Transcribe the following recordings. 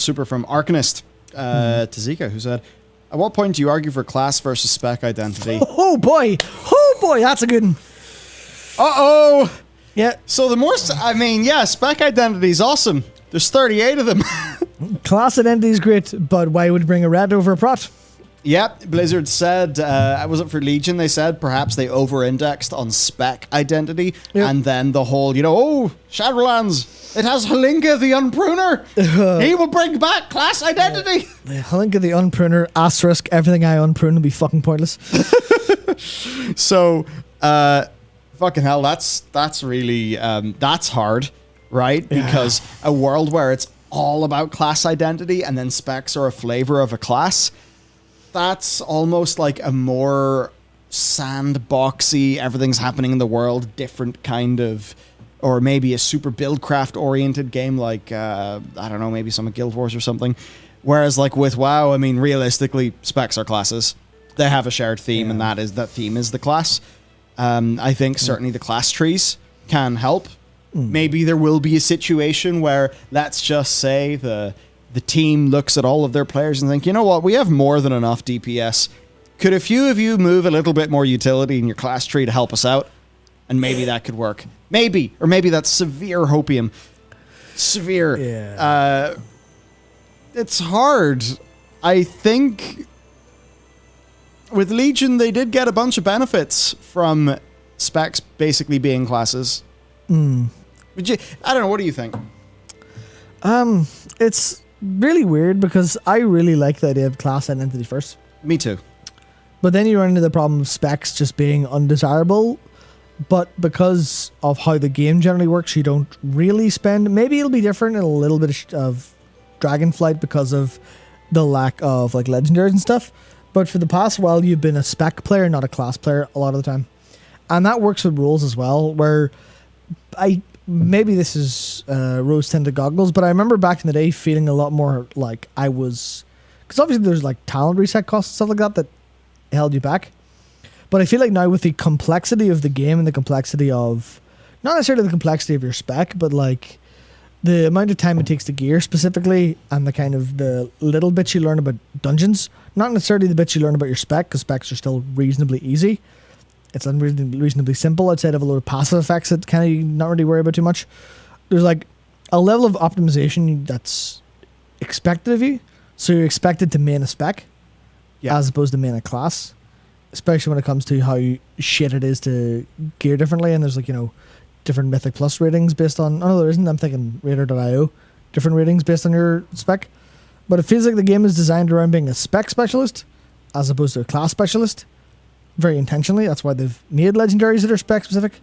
super from Arcanist to Zika, who said, at what point do you argue for class versus spec identity? Oh boy, that's a good one. Uh-oh. Yeah. So the more, spec identity is awesome. There's 38 of them. Class identity is great, but why would bring a red over a prot? Yep, Blizzard said, was it for Legion? They said perhaps they over-indexed on spec identity, and then the whole, Shadowlands, it has Halinka the Unpruner. He will bring back class identity. Halinka the Unpruner, asterisk, everything I unprune will be fucking pointless. So, fucking hell, that's really, that's hard, right? Because a world where it's all about class identity and then specs are a flavor of a class, that's almost like a more sandboxy, everything's happening in the world, different kind of, or maybe a super buildcraft oriented game like, I don't know, maybe some Guild Wars or something. Whereas like with WoW, I mean, realistically, specs are classes. They have a shared theme, and that theme is the class. I think certainly the class trees can help. Maybe there will be a situation where, let's just say, the team looks at all of their players and think, you know what, we have more than enough DPS. Could a few of you move a little bit more utility in your class tree to help us out? And maybe that could work. Maybe. Or maybe that's severe hopium. Severe. Yeah. It's hard. I think with Legion, they did get a bunch of benefits from specs basically being classes. I don't know, what do you think? It's really weird because I really like the idea of class identity first. Me too. But then you run into the problem of specs just being undesirable. But because of how the game generally works, you don't really spend. Maybe it'll be different in a little bit of Dragonflight because of the lack of like legendaries and stuff. But for the past while, you've been a spec player, not a class player a lot of the time. And that works with rules as well, where maybe this is rose-tinted goggles, but I remember back in the day feeling a lot more like I was... Because obviously there's like talent reset costs and stuff like that held you back. But I feel like now with the complexity of the game and the complexity of... Not necessarily the complexity of your spec, but like the amount of time it takes to gear specifically and the kind of the little bits you learn about dungeons. Not necessarily the bits you learn about your spec, because specs are still reasonably easy. It's reasonably simple outside of a load of passive effects that kind of you not really worry about too much. There's like a level of optimization that's expected of you. So you're expected to main a spec as opposed to main a class, especially when it comes to how shit it is to gear differently. And there's like, different Mythic Plus ratings based on... Oh, no, there isn't. I'm thinking Raider.io. Different ratings based on your spec. But it feels like the game is designed around being a spec specialist as opposed to a class specialist. Very intentionally. That's why they've made legendaries that are spec specific.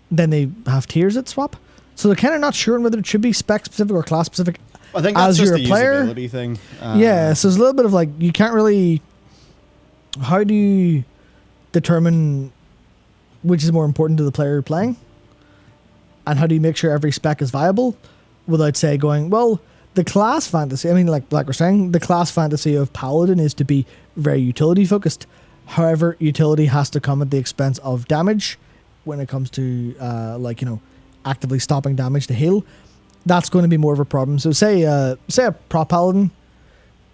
Then they have tiers that swap. So they're kind of not sure on whether it should be spec specific or class specific. I think that's just a usability thing. So there's a little bit of like, you can't really... How do you determine which is more important to the player you're playing? And how do you make sure every spec is viable without, say, going, well, the class fantasy... I mean, like we're saying, the class fantasy of Paladin is to be very utility focused. However, utility has to come at the expense of damage when it comes to, actively stopping damage to heal. That's going to be more of a problem. So say a prop paladin,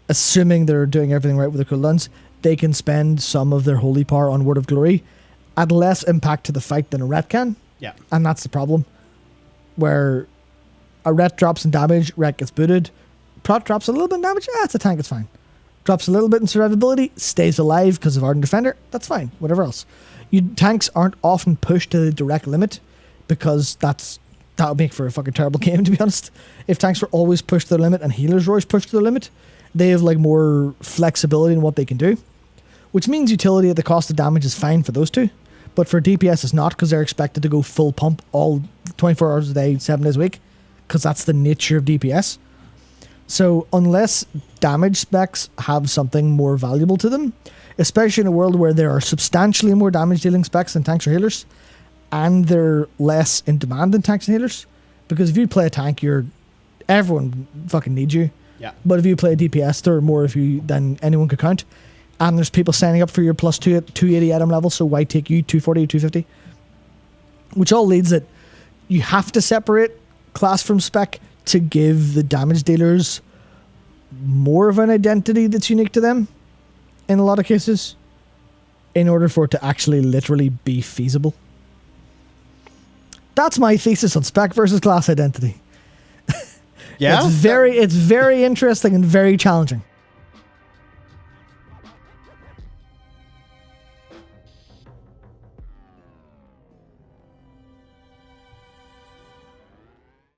assuming they're doing everything right with their cooldowns, they can spend some of their holy power on Word of Glory at less impact to the fight than a ret can. Yeah. And that's the problem. Where a ret drops in damage, ret gets booted. Prot drops a little bit in damage, it's a tank, it's fine. Drops a little bit in survivability, stays alive because of Ardent Defender, that's fine, whatever else. Tanks aren't often pushed to the direct limit because that would make for a fucking terrible game, to be honest. If tanks were always pushed to their limit and healers were always pushed to their limit, they have like more flexibility in what they can do, which means utility at the cost of damage is fine for those two. But for DPS it's not, because they're expected to go full pump all 24 hours a day, 7 days a week, because that's the nature of DPS. So unless damage specs have something more valuable to them, especially in a world where there are substantially more damage dealing specs than tanks or healers, and they're less in demand than tanks and healers, because if you play a tank, everyone fucking needs you. Yeah. But if you play a DPS, there are more of you than anyone could count, and there's people signing up for your plus 280 item level, so why take you 240 or 250? Which all leads that you have to separate class from spec to give the damage dealers more of an identity that's unique to them in a lot of cases in order for it to actually literally be feasible. That's my thesis on spec versus class identity. Yeah. It's very interesting and very challenging.